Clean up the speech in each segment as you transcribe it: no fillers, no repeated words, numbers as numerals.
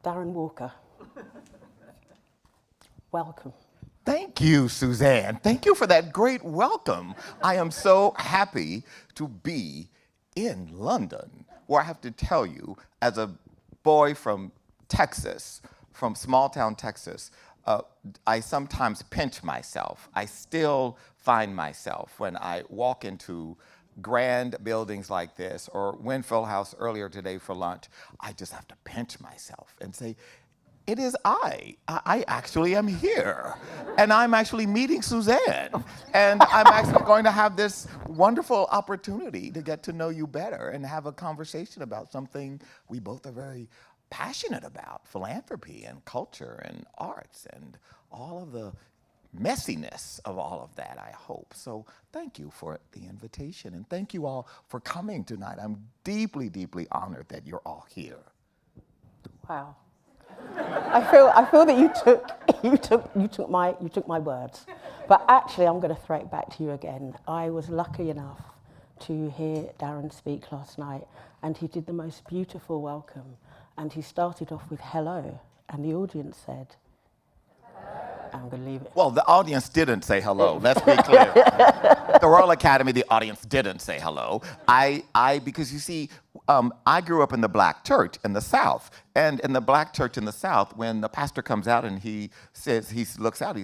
Darren Walker, welcome. Thank you, Suzanne. Thank you for that great welcome. I am so happy to be in London, where I have to tell you, as a boy from Texas, from small town Texas, I sometimes pinch myself. I still find myself when I walk into grand buildings like this, or Winfield House earlier today for lunch, I just have to pinch myself and say, it is I actually am here. And I'm actually meeting Suzanne. And I'm actually going to have this wonderful opportunity to get to know you better and have a conversation about something we both are very passionate about, philanthropy and culture and arts and all of the messiness of all of that, I hope. So thank you for the invitation, and thank you all for coming tonight. I'm deeply, deeply honored that you're all here. Wow. I feel that you took my words, but actually I'm going to throw it back to you again. I was lucky enough to hear Darren speak last night, and he did the most beautiful welcome, and he started off with hello, and the audience said, I'm going to leave it. Well, the audience didn't say hello. Let's be clear. The Royal Academy, the audience didn't say hello. Because you see, I grew up in the black church in the South. And in the black church in the South, when the pastor comes out and he looks out,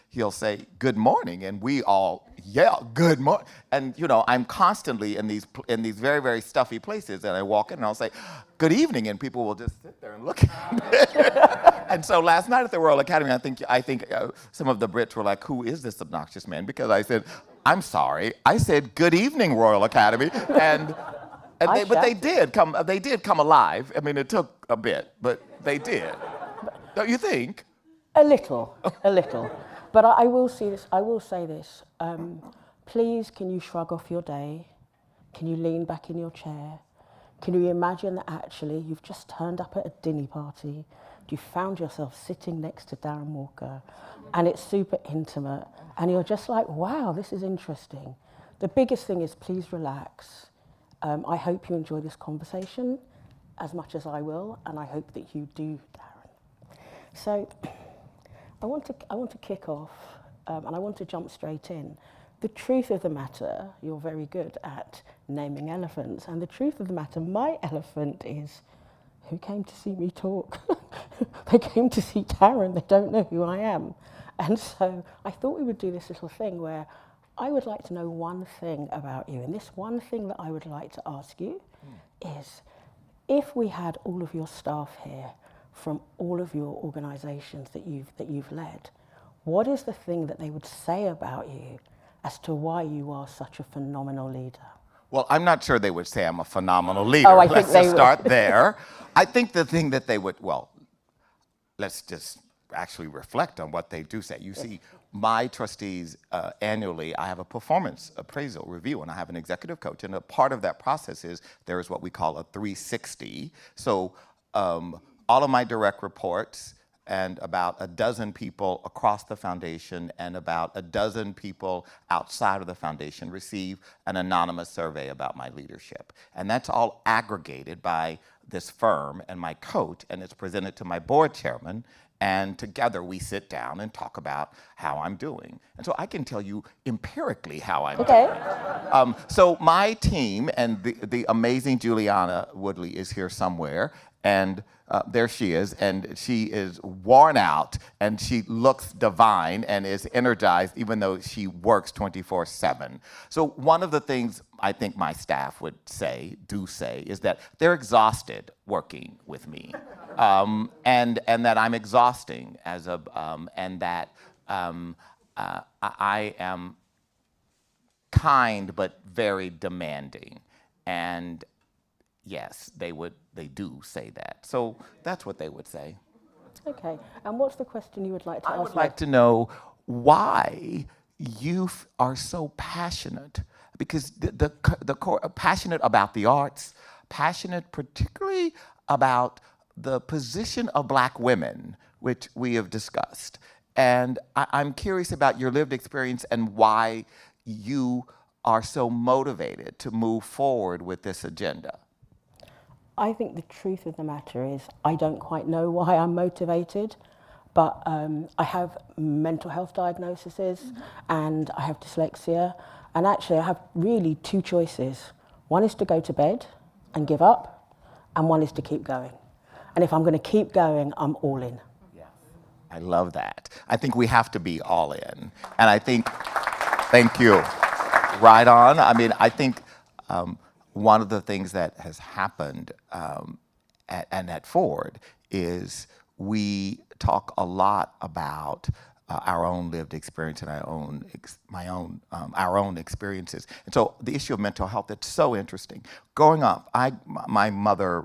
he'll say, good morning. And we all yell, good morning. And I'm constantly in these very, very stuffy places, and I walk in and I'll say, good evening. And people will just sit there and look at me. And so last night at the Royal Academy, I think some of the Brits were like, who is this obnoxious man? Because I said, I'm sorry. I said, good evening, Royal Academy. But they did come alive. I mean, it took a bit, but they did. Don't you think? A little. But I will say this. Please, can you shrug off your day? Can you lean back in your chair? Can you imagine that actually you've just turned up at a dinner party, you found yourself sitting next to Darren Walker, and it's super intimate, and you're just like, wow, this is interesting. The biggest thing is please relax. I hope you enjoy this conversation as much as I will, and I hope that you do, Darren. So I want to kick off, and I want to jump straight in. The truth of the matter, you're very good at naming elephants, and the truth of the matter, my elephant is, who came to see me talk? They came to see Darren, they don't know who I am. And so I thought we would do this little thing where I would like to know one thing about you, and this one thing that I would like to ask you is, if we had all of your staff here from all of your organisations that you've led, what is the thing that they would say about you as to why you are such a phenomenal leader? Well, I'm not sure they would say I'm a phenomenal leader. Oh, I think let's they just would. start there. I think the thing that they would, well, let's just actually reflect on what they do say. You see, my trustees annually, I have a performance appraisal review, and I have an executive coach, and a part of that process is there is what we call a 360. So all of my direct reports and about a dozen people across the foundation and about a dozen people outside of the foundation receive an anonymous survey about my leadership. And that's all aggregated by this firm and my coach, and it's presented to my board chairman, and together we sit down and talk about how I'm doing. And so I can tell you empirically how I'm doing. So my team, and the amazing Juliana Woodley is here somewhere, and there she is, and she is worn out, and she looks divine and is energized even though she works 24/7. So one of the things I think my staff would do say, is that they're exhausted working with me, and that I'm exhausting and that I am kind but very demanding. And yes, they do say that. So that's what they would say. Okay, and what's the question you would like to ask? I would like to know why you are so passionate, because the passionate about the arts, passionate particularly about the position of Black women, which we have discussed. And I'm curious about your lived experience and why you are so motivated to move forward with this agenda. I think the truth of the matter is I don't quite know why I'm motivated, but I have mental health diagnoses and I have dyslexia, and actually I have really two choices. One is to go to bed and give up, and one is to keep going. And if I'm going to keep going, I'm all in. I love that. I think we have to be all in. And I think, thank you. Right on. I mean, I think one of the things that has happened at Ford is we talk a lot about our own lived experience and our own experiences. And so the issue of mental health, it's so interesting. Growing up, my mother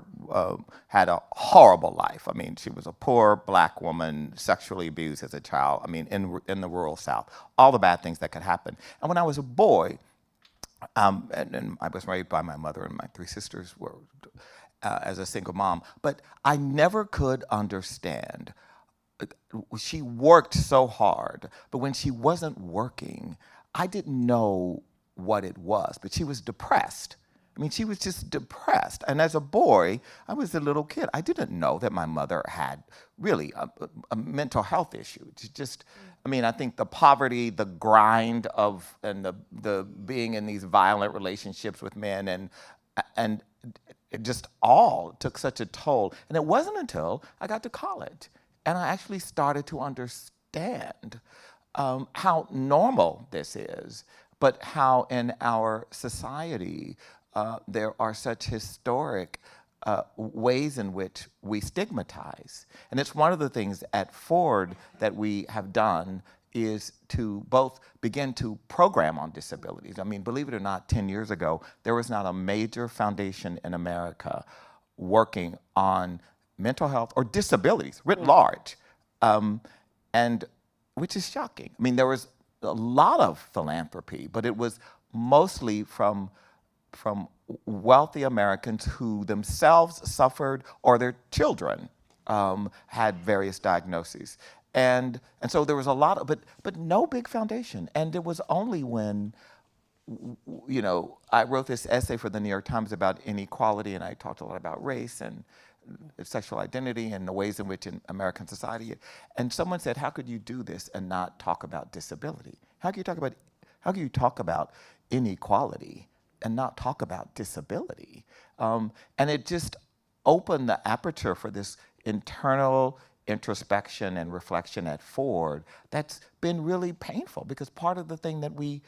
had a horrible life. I mean, she was a poor black woman, sexually abused as a child. I mean, in the rural South, all the bad things that could happen. And when I was a boy, and I was raised by my mother, and my three sisters were as a single mom, but I never could understand. She worked so hard, but when she wasn't working, I didn't know what it was, but she was depressed. I mean, she was just depressed. And as a boy, I was a little kid. I didn't know that my mother had really a mental health issue. It's just, I mean, I think the poverty, the grind of, and the being in these violent relationships with men, and it just all took such a toll. And it wasn't until I got to college and I actually started to understand how normal this is, but how in our society there are such historic ways in which we stigmatize. And it's one of the things at Ford that we have done is to both begin to program on disabilities. I mean, believe it or not, 10 years ago, there was not a major foundation in America working on mental health or disabilities writ large, and which is shocking. I mean, there was a lot of philanthropy, but it was mostly from wealthy Americans who themselves suffered or their children had various diagnoses. And so there was a lot of, but no big foundation. And it was only when, you know, I wrote this essay for the New York Times about inequality, and I talked a lot about race and sexual identity and the ways in which in American society, and someone said, how could you do this and not talk about disability? How can you talk about inequality and not talk about disability? And it just opened the aperture for this internal introspection and reflection at Ford that's been really painful, because part of the thing that we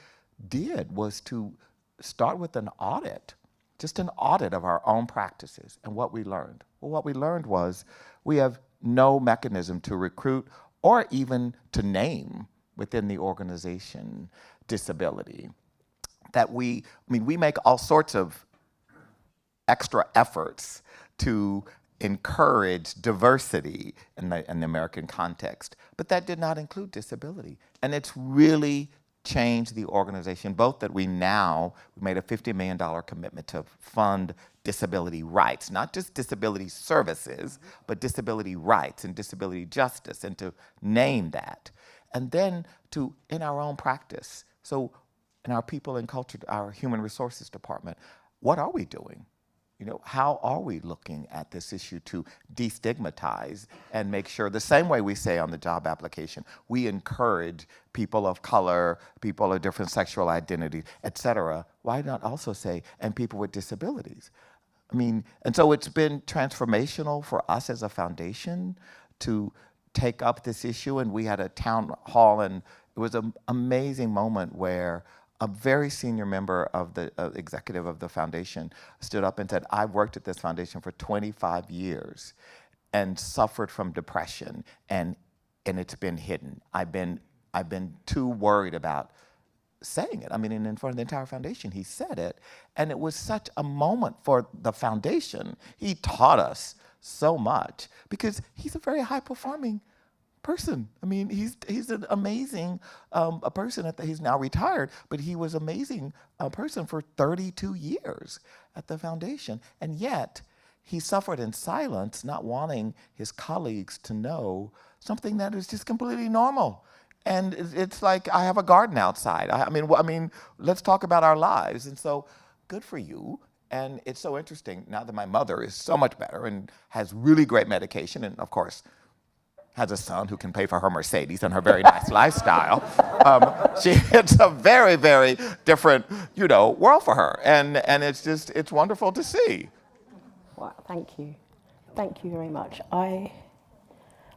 did was to start with an audit, just an audit of our own practices and what we learned. Well, what we learned was we have no mechanism to recruit or even to name within the organization disability. That we make all sorts of extra efforts to encourage diversity in the American context, but that did not include disability. And it's really changed the organization, both that we made a $50 million commitment to fund disability rights, not just disability services, but disability rights and disability justice, and to name that. And then in our own practice, so in our people and culture, our human resources department, what are we doing? You know, how are we looking at this issue to destigmatize and make sure, the same way we say on the job application, we encourage people of color, people of different sexual identity, et cetera. Why not also say, and people with disabilities? I mean, and so it's been transformational for us as a foundation to take up this issue. And we had a town hall, and it was an amazing moment where a very senior member of the executive of the foundation stood up and said, I've worked at this foundation for 25 years and suffered from depression, and it's been hidden. I've been too worried about saying it. I mean, in front of the entire foundation, he said it, and it was such a moment for the foundation. He taught us so much because he's a very high-performing person. I mean, he's an amazing a person. He's now retired, but he was amazing person for 32 years at the foundation, and yet he suffered in silence, not wanting his colleagues to know something that is just completely normal. And it's like, I have a garden outside. I mean, let's talk about our lives. And so, good for you. And it's so interesting now that my mother is so much better and has really great medication, and of course, has a son who can pay for her Mercedes and her very nice lifestyle. It's a very, very different, world for her. And it's wonderful to see. Wow, thank you. Thank you very much. I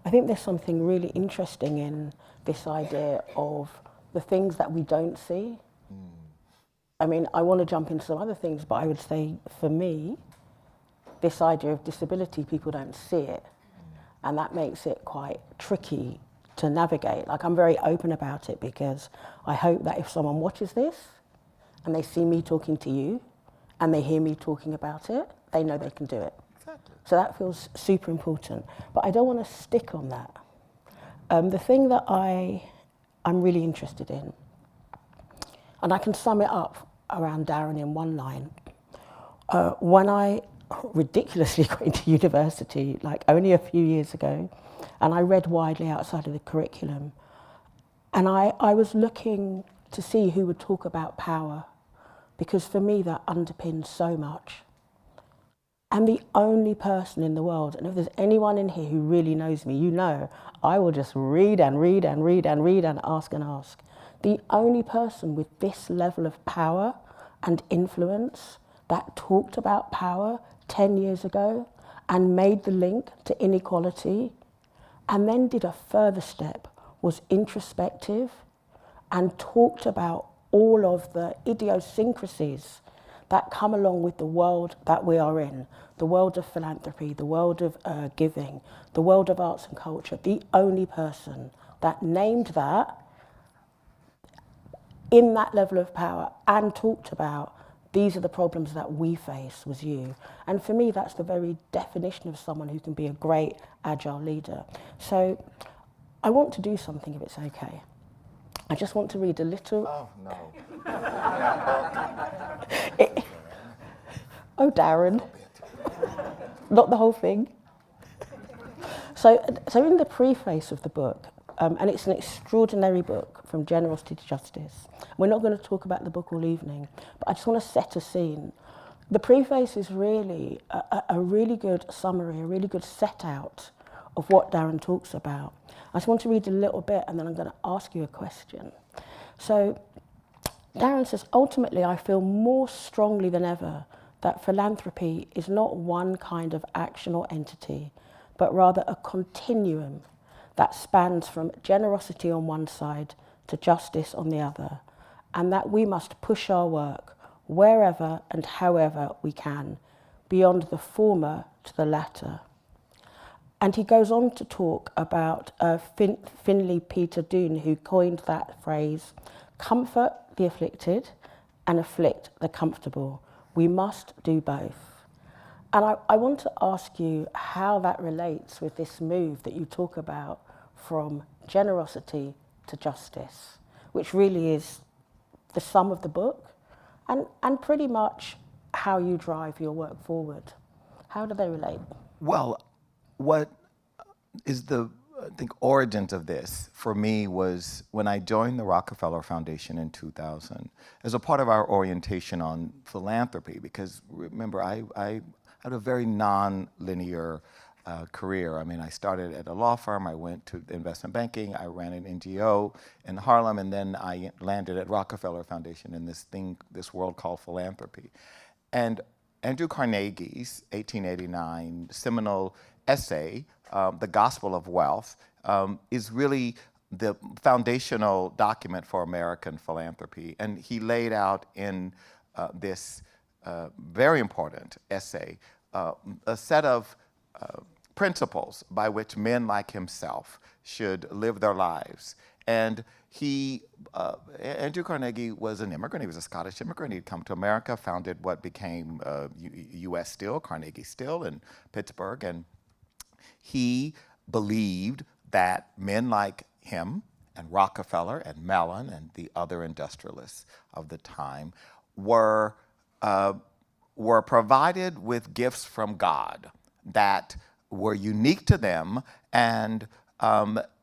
think there's something really interesting in this idea of the things that we don't see. I mean, I want to jump into some other things, but I would say for me, this idea of disability, people don't see it. And that makes it quite tricky to navigate. Like, I'm very open about it because I hope that if someone watches this and they see me talking to you and they hear me talking about it, they know they can do it. Exactly. So that feels super important. But I don't want to stick on that. The thing that I'm really interested in, and I can sum it up around Darren in one line. When I ridiculously got into university, like only a few years ago, and I read widely outside of the curriculum, and I was looking to see who would talk about power, because for me that underpins so much. And the only person in the world, and if there's anyone in here who really knows me, I will just read and read and read and read and ask and ask. The only person with this level of power and influence that talked about power 10 years ago and made the link to inequality and then did a further step, was introspective and talked about all of the idiosyncrasies that come along with the world that we are in, the world of philanthropy, the world of giving, the world of arts and culture. The only person that named that in that level of power and talked about these are the problems that we face was you. And for me, that's the very definition of someone who can be a great, agile leader. So I want to do something, if it's okay. I just want to read a little... Oh, no. Oh, Darren. Not the whole thing. So in the preface of the book, and it's an extraordinary book, From Generosity to Justice. We're not going to talk about the book all evening, but I just want to set a scene. The preface is really a really good summary, a really good set out of what Darren talks about. I just want to read a little bit and then I'm going to ask you a question. So Darren says, ultimately, I feel more strongly than ever that philanthropy is not one kind of action or entity, but rather a continuum that spans from generosity on one side to justice on the other, and that we must push our work wherever and however we can, beyond the former to the latter. And he goes on to talk about Finley Peter Doone, who coined that phrase, comfort the afflicted and afflict the comfortable. We must do both. And I want to ask you how that relates with this move that you talk about from generosity to justice, which really is the sum of the book and pretty much how you drive your work forward. How do they relate? Well, what is the, I think, origins of this for me was when I joined the Rockefeller Foundation in 2000 as a part of our orientation on philanthropy, because remember, I had a very non-linear career. I mean, I started at a law firm, I went to investment banking, I ran an NGO in Harlem, and then I landed at Rockefeller Foundation in this world called philanthropy. And Andrew Carnegie's 1889 seminal essay, The Gospel of Wealth, is really the foundational document for American philanthropy. And he laid out in this very important essay a set of principles by which men like himself should live their lives. And Andrew Carnegie was an immigrant. He was a Scottish immigrant. He'd come to America, founded what became U.S. Steel, Carnegie Steel in Pittsburgh. And he believed that men like him and Rockefeller and Mellon and the other industrialists of the time were provided with gifts from God that were unique to them, and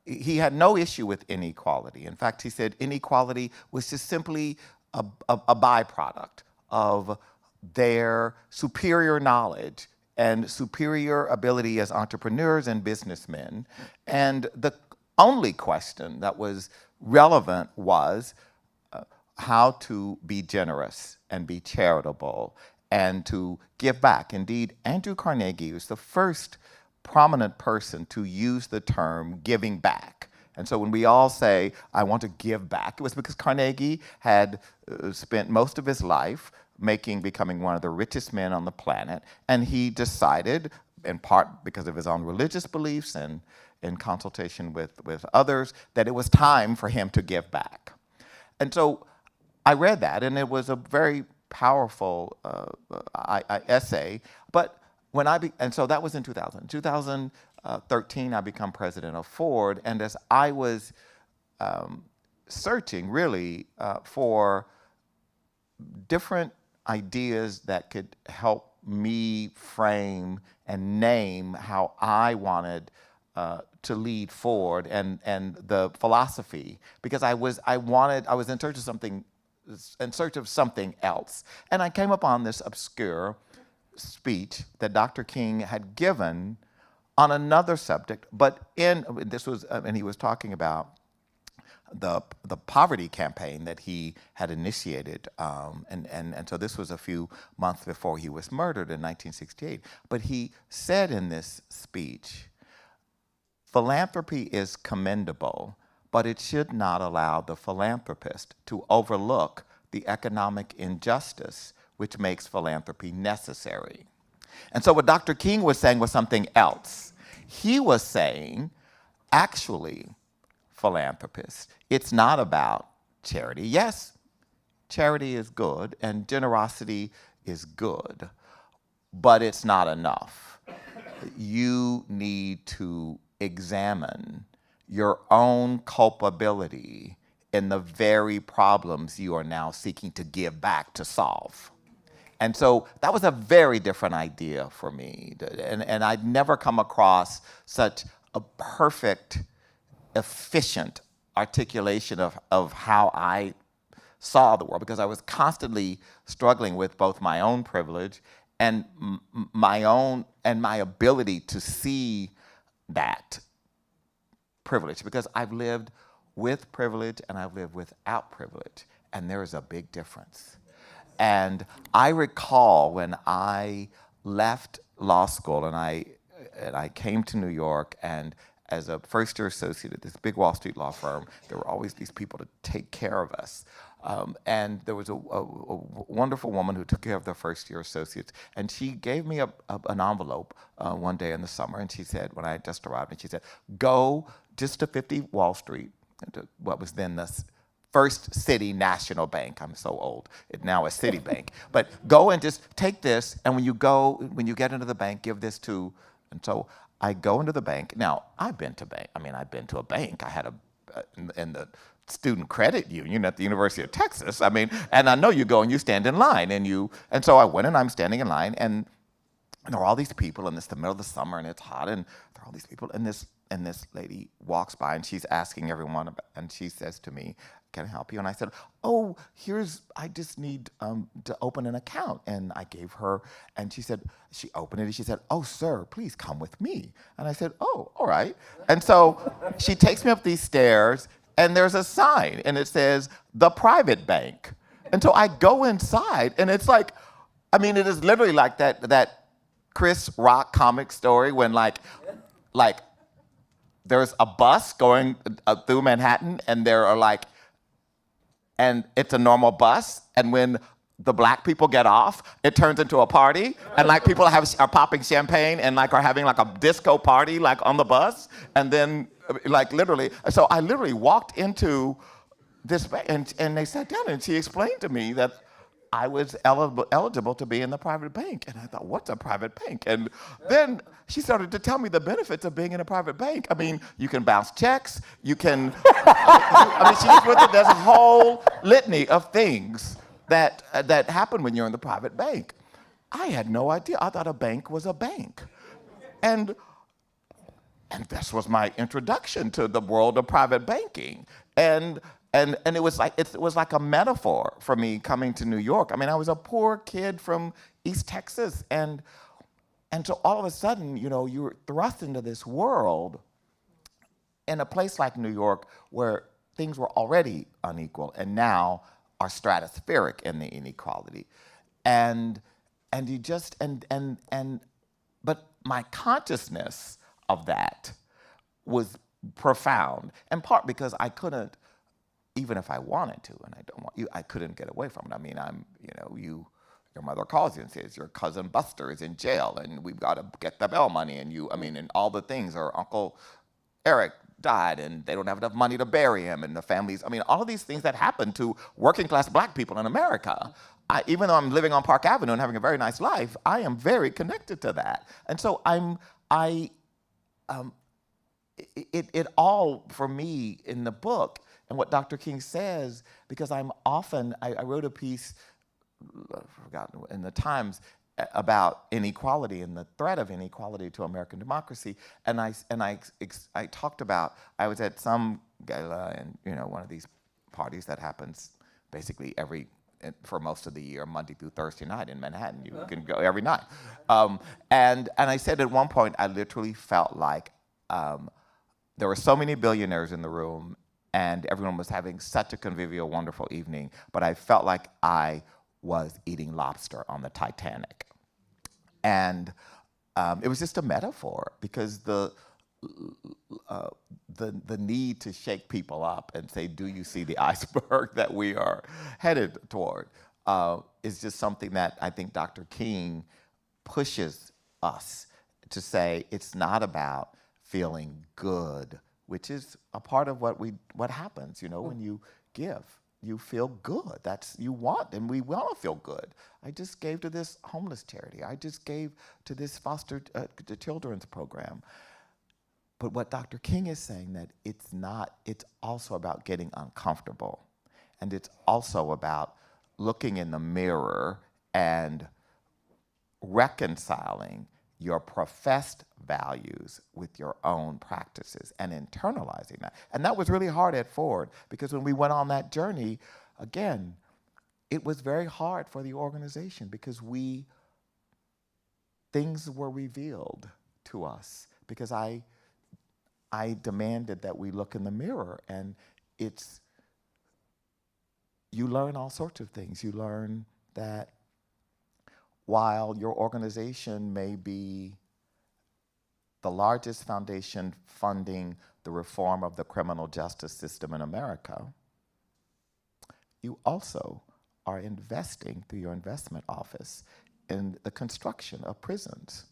he had no issue with inequality. In fact, he said inequality was just simply a byproduct of their superior knowledge and superior ability as entrepreneurs and businessmen. And the only question that was relevant was how to be generous and be charitable and to give back. Indeed, Andrew Carnegie was the first prominent person to use the term giving back. And so when we all say, I want to give back, it was because Carnegie had spent most of his life becoming one of the richest men on the planet, and he decided, in part because of his own religious beliefs and in consultation with others, that it was time for him to give back. And so I read that, and it was a very powerful essay. But and so that was in 2000. 2013, I become president of Ford, and as I was searching really for different ideas that could help me frame and name how I wanted to lead Ford and the philosophy, because I was in search of something else. And I came upon this obscure speech that Dr. King had given on another subject, but and he was talking about the poverty campaign that he had initiated, and so this was a few months before he was murdered in 1968. But he said in this speech, philanthropy is commendable, but it should not allow the philanthropist to overlook the economic injustice which makes philanthropy necessary. And so what Dr. King was saying was something else. He was saying, actually, philanthropists, it's not about charity. Yes, charity is good and generosity is good, but it's not enough. You need to examine your own culpability in the very problems you are now seeking to give back to solve. And so that was a very different idea for me. And I'd never come across such a perfect, efficient articulation of how I saw the world, because I was constantly struggling with both my own privilege and my ability to see that privilege, because I've lived with privilege and I've lived without privilege, and there is a big difference. And I recall when I left law school and I came to New York, and as a first-year associate at this big Wall Street law firm, there were always these people to take care of us. And there was a wonderful woman who took care of the first-year associates, and she gave me an envelope one day in the summer, and she said, when I had just arrived, and she said, go just to 50 Wall Street, to what was then the First City National Bank. I'm so old. It's now a Citibank. But go and just take this, and when you get into the bank, give this to, and so I go into the bank. Now, I've been to a bank. I had in the student credit union at the University of Texas. And I know you go and you stand in line, and so I went and I'm standing in line, and there are all these people, and it's the middle of the summer and it's hot, and there are all these people, and this lady walks by and she's asking everyone and she says to me, can I help you? And I said, oh, I just need to open an account. And I gave her, and she opened it, and she said, oh, sir, please come with me. And I said, oh, all right. And so she takes me up these stairs, and there's a sign, and it says, the private bank. And so I go inside, and it's like, it is literally like that Chris Rock comic story when like there's a bus going through Manhattan, and and it's a normal bus, and when the black people get off, it turns into a party, and people are popping champagne and are having a disco party on the bus, and then literally, so I literally walked into this bank, and they sat down, and she explained to me that I was eligible to be in the private bank. And I thought, what's a private bank? And then she started to tell me the benefits of being in a private bank. You can bounce checks, you can, she just went through, there's a whole litany of things that happen when you're in the private bank. I had no idea. I thought a bank was a bank. And this was my introduction to the world of private banking. And And it was like a metaphor for me coming to New York. I mean, I was a poor kid from East Texas, and so all of a sudden, you know, you're thrust into this world in a place like New York where things were already unequal and now are stratospheric in the inequality. And you just but my consciousness of that was profound, in part because I couldn't, even if I wanted to, and I don't want you, I couldn't get away from it. I mean, your mother calls you and says your cousin Buster is in jail, and we've got to get the bail money, and and all the things, or Uncle Eric died, and they don't have enough money to bury him, and the families, I mean, all of these things that happen to working class black people in America. Even though I'm living on Park Avenue and having a very nice life, I am very connected to that, and so it all for me in the book and what Dr. King says, because I wrote a piece, I've forgotten, in the Times about inequality and the threat of inequality to American democracy, and I talked about, I was at some gala and one of these parties that happens basically for most of the year, Monday through Thursday night in Manhattan. You can go every night, and I said at one point I literally felt like there were so many billionaires in the room, and everyone was having such a convivial, wonderful evening, but I felt like I was eating lobster on the Titanic. And it was just a metaphor, because the need to shake people up and say, do you see the iceberg that we are headed toward, is just something that I think Dr. King pushes us to say it's not about feeling good, which is a part of what happens, when you give. You feel good. You want, and we want to feel good. I just gave to this homeless charity. I just gave to this foster children's program. But what Dr. King is saying, that it's also about getting uncomfortable. And it's also about looking in the mirror and reconciling your professed values with your own practices and internalizing that. And that was really hard at Ford, because when we went on that journey, again, it was very hard for the organization, because things were revealed to us, because I demanded that we look in the mirror, and you learn all sorts of things. You learn that while your organization may be the largest foundation funding the reform of the criminal justice system in America, you also are investing through your investment office in the construction of prisons.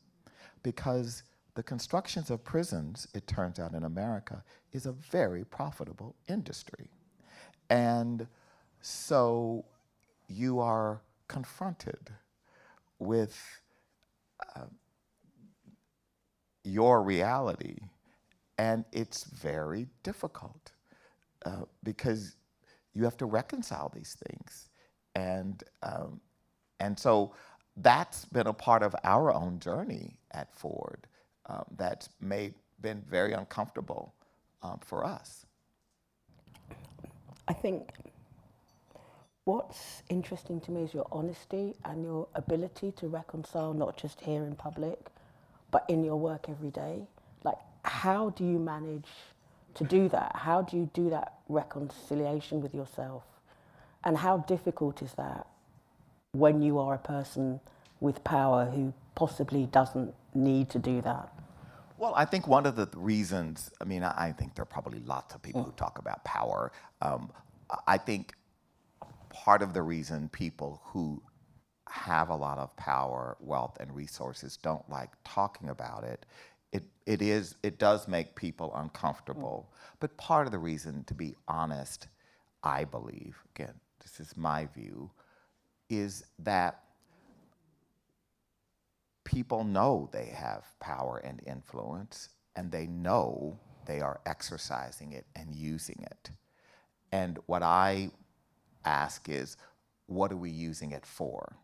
Because the constructions of prisons, it turns out, in America, is a very profitable industry. And so you are confronted with your reality, and it's very difficult, because you have to reconcile these things, and so that's been a part of our own journey at Ford, that's been very uncomfortable for us. I think what's interesting to me is your honesty and your ability to reconcile, not just here in public, but in your work every day. Like, how do you manage to do that? How do you do that reconciliation with yourself? And how difficult is that when you are a person with power who possibly doesn't need to do that? Well, I think one of the reasons, I think there are probably lots of people who talk about power. I think part of the reason people who have a lot of power, wealth, and resources don't like talking about it, it does make people uncomfortable. But part of the reason, to be honest, I believe, again, this is my view, is that people know they have power and influence, and they know they are exercising it and using it. And what I ask is, what are we using it for?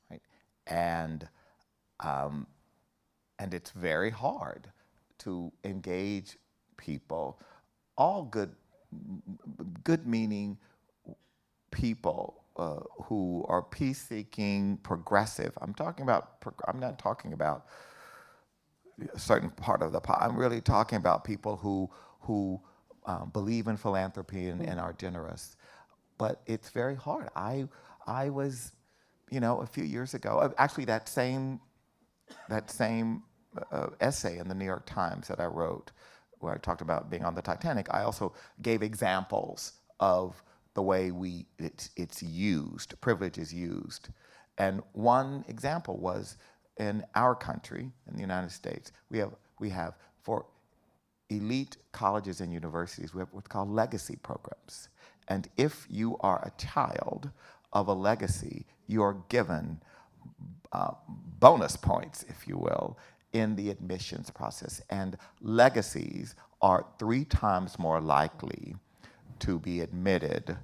Right? And it's very hard to engage people, all good good-meaning people who are peace-seeking, progressive. I'm not talking about a certain part of the pie. I'm really talking about people who believe in philanthropy and are generous. But it's very hard. I was, a few years ago, actually that same essay in the New York Times that I wrote, where I talked about being on the Titanic, I also gave examples of the way it's used, privilege is used. And one example was in our country, in the United States, we have for elite colleges and universities, we have what's called legacy programs. And if you are a child of a legacy, you're given bonus points, if you will, in the admissions process. And legacies are 3 times more likely to be admitted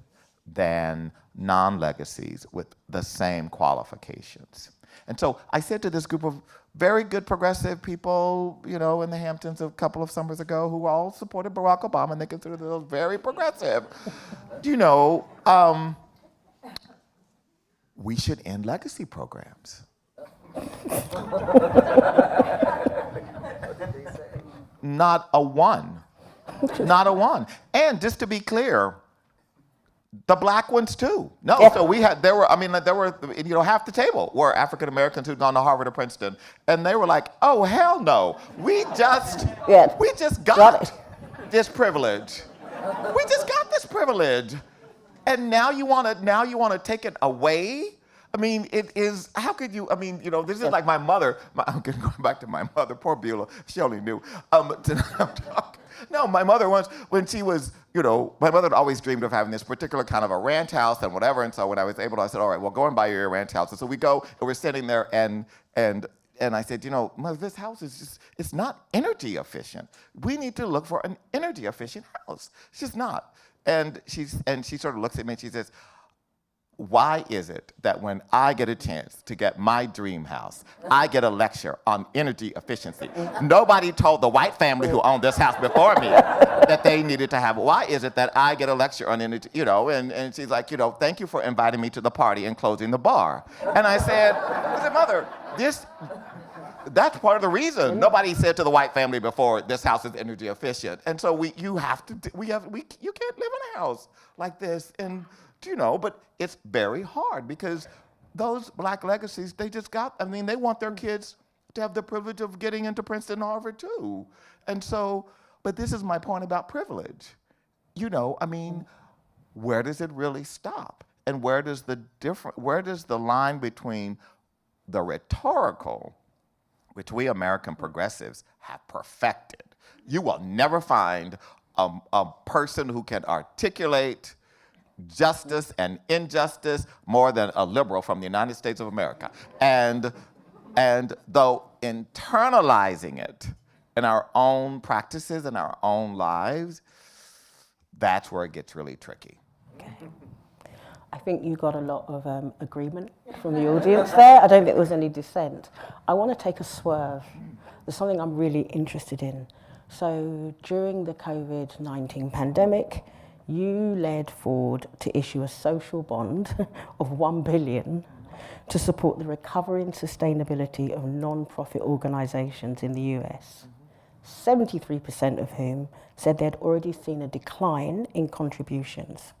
than non-legacies with the same qualifications. And so I said to this group of very good progressive people, in the Hamptons a couple of summers ago, who all supported Barack Obama, and they considered themselves very progressive, we should end legacy programs. Not a one. Not a one. And just to be clear, the black ones too. No, yeah. So there were half the table were African Americans who'd gone to Harvard or Princeton, and they were like, "Oh hell no, we just got this privilege. We just got this privilege, and now you want to take it away." I mean, it is. How could you? I mean, this is like my mother. I'm going back to my mother. Poor Beulah. She only knew. No, my mother once, when she was, my mother had always dreamed of having this particular kind of a ranch house and whatever. And so when I was able to, I said, all right, well, go and buy your ranch house. And so we go, and we're sitting there, and I said, Mother, this house is just, it's not energy efficient. We need to look for an energy efficient house. It's just not. And she sort of looks at me and she says, why is it that when I get a chance to get my dream house, I get a lecture on energy efficiency? Nobody told the white family who owned this house before me that they needed to have it. Why is it that I get a lecture on energy, and she's like, thank you for inviting me to the party and closing the bar. And I said, Mother, that's part of the reason. Nobody said to the white family before, this house is energy efficient. And so you can't live in a house like this. And but it's very hard because those black legacies, they want their kids to have the privilege of getting into Princeton and Harvard too. And so, but this is my point about privilege. Where does it really stop? And where does the line between the rhetorical, which we American progressives have perfected? You will never find a person who can articulate justice and injustice more than a liberal from the United States of America. And though internalizing it in our own practices and our own lives, that's where it gets really tricky. Okay. I think you got a lot of agreement from the audience there. I don't think there was any dissent. I want to take a swerve. There's something I'm really interested in. So during the COVID-19 pandemic, you led Ford to issue a social bond of $1 billion to support the recovery and sustainability of non-profit organizations in the US. 73% of whom said they'd already seen a decline in contributions.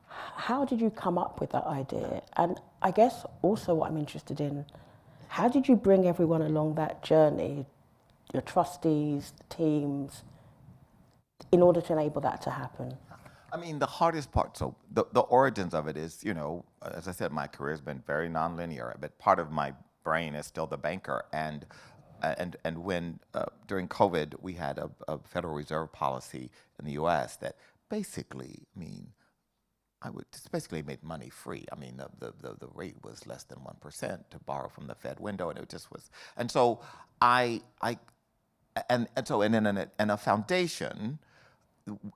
How did you come up with that idea? And I guess also what I'm interested in, how did you bring everyone along that journey, your trustees, the teams, in order to enable that to happen? I mean, the hardest part, so the origins of it is, as I said, my career has been very nonlinear, but part of my brain is still the banker. And when, during COVID, we had a Federal Reserve policy in the US that basically, just basically made money free. I mean, the rate was less than 1% to borrow from the Fed window, and it just was. And so in a foundation,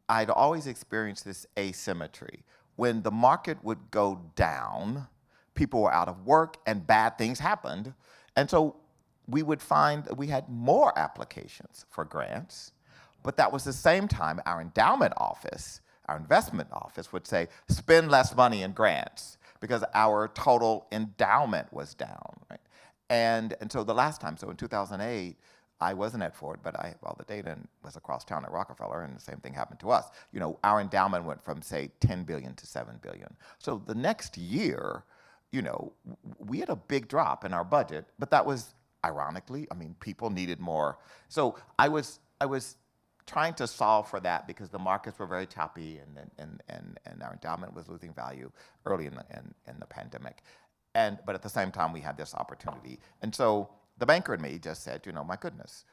I'd always experienced this asymmetry. When the market would go down, people were out of work and bad things happened. And so we would find that we had more applications for grants, But that was the same time our endowment office, our investment office would say, spend less money in grants because our total endowment was down, right? And so the last time, so in 2008, I wasn't at Ford, but the data was across town at Rockefeller, and the same thing happened to us. You know, our endowment went from, say, 10 billion to 7 billion. So the next year, you know, we had a big drop in our budget, but that was, ironically, I mean, people needed more. So I was trying to solve for that because the markets were very choppy, and our endowment was losing value early in the pandemic. But at the same time, we had this opportunity. And so the banker in me just said, you know, my goodness,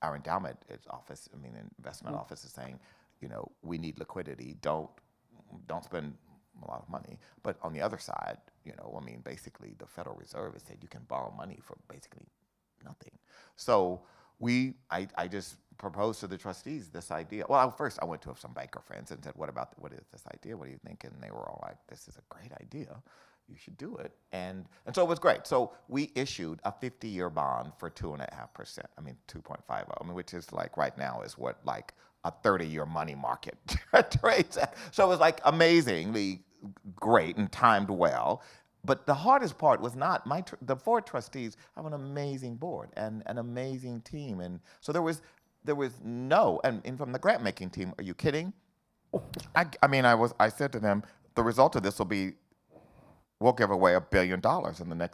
our endowment office, I mean, investment office is saying, you know, we need liquidity. Don't spend a lot of money. But on the other side, you know, I mean, basically the Federal Reserve has said you can borrow money for basically nothing. So I just proposed to the trustees this idea. Well, first I went to some banker friends and said, what is this idea? What do you think? And they were all like, this is a great idea. You should do it. And so it was great. So we issued a 50-year bond for 2.5%. I mean, 2.50. I mean, which is like right now is what like a 30-year money market trades at. So it was like amazingly great and timed well. But the hardest part was not the Ford trustees have an amazing board and an amazing team. And so there was no, and from the grant making team, are you kidding? I said to them, the result of this will be, we'll give away $1 billion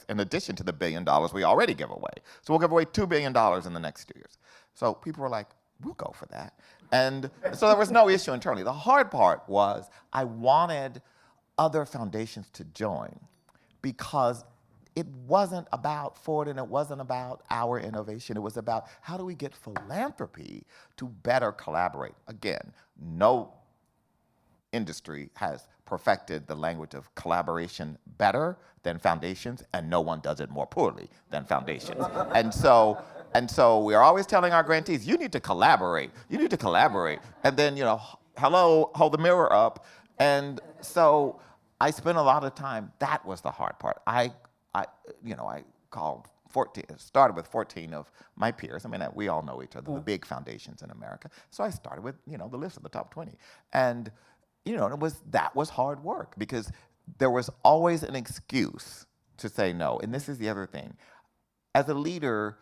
in addition to the $1 billion we already give away. So we'll give away $2 billion in the next 2 years. So people were like, we'll go for that. And so there was no issue internally. The hard part was I wanted other foundations to join because it wasn't about Ford and it wasn't about our innovation. It was about how do we get philanthropy to better collaborate. Again, no industry has perfected the language of collaboration better than foundations, and no one does it more poorly than foundations. And so we are always telling our grantees, you need to collaborate. You need to collaborate. And then, you know, hello, hold the mirror up. And so I spent a lot of time. That was the hard part. I called 14, started with 14 of my peers. I mean, we all know each other, the big foundations in America. So I started with, you know, the list of the top 20. And you know, that was hard work because there was always an excuse to say no. And this is the other thing. As a leader,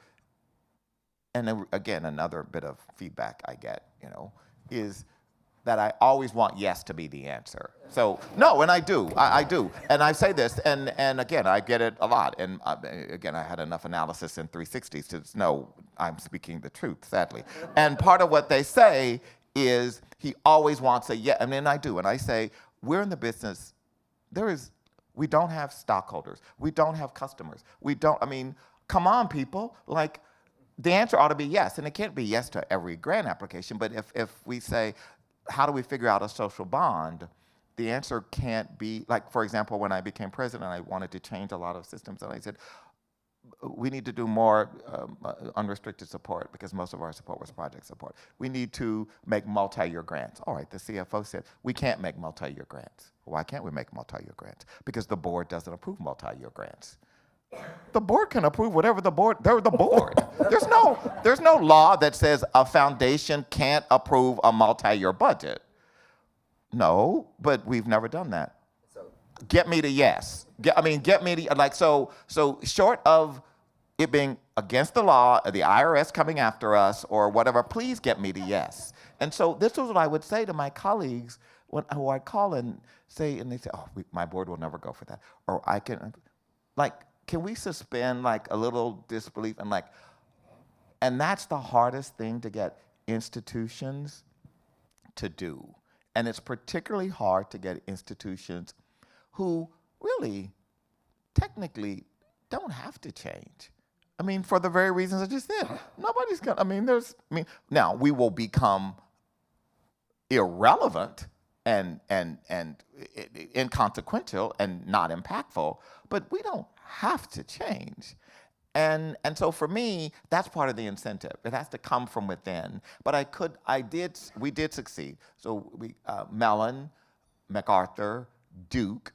and again, another bit of feedback I get, you know, is that I always want yes to be the answer. So, no, and I do. I do. And I say this, and again, I get it a lot. And again, I had enough analysis in 360s to know I'm speaking the truth, sadly. And part of what they say is he always wants a yes, and then I do, and I say, we're in the business, we don't have stockholders, we don't have customers, come on people, like, the answer ought to be yes, and it can't be yes to every grant application, but if we say, how do we figure out a social bond, the answer can't be, like, for example, when I became president, I wanted to change a lot of systems, and I said, we need to do more unrestricted support because most of our support was project support. We need to make multi-year grants. All right, the CFO said, we can't make multi-year grants. Why can't we make multi-year grants? Because the board doesn't approve multi-year grants. The board can approve whatever they're the board. There's no law that says a foundation can't approve a multi-year budget. No, but we've never done that. Get me to yes. Get me to, like, so short of it being against the law, or the IRS coming after us, or whatever, please get me to yes. And so this was what I would say to my colleagues who I'd call and say, and they say, oh, my board will never go for that. Or can we suspend like a little disbelief and that's the hardest thing to get institutions to do. And it's particularly hard to get institutions who really, technically, don't have to change. I mean, for the very reasons I just said. Nobody's gonna, now we will become irrelevant and inconsequential and not impactful, but we don't have to change. And so for me, that's part of the incentive. It has to come from within. But we did succeed. So Mellon, MacArthur, Duke,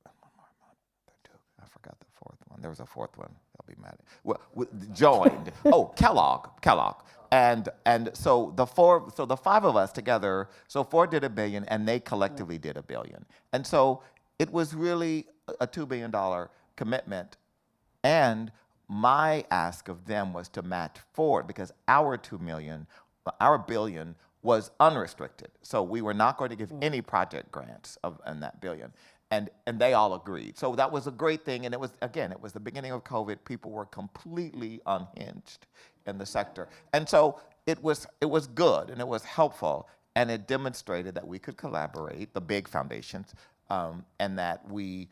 I forgot the fourth one. There was a fourth one. I'll be mad. Joined. Oh, Kellogg. and so the five of us together, so four did $1 billion, and they collectively did $1 billion. And so it was really a $2 billion commitment. And my ask of them was to match forward, because our $1 billion was unrestricted. So we were not going to give any project grants in that $1 billion. And they all agreed. So that was a great thing. And it was the beginning of COVID. People were completely unhinged in the sector. And so it was good, and it was helpful, and it demonstrated that we could collaborate, the big foundations, and that we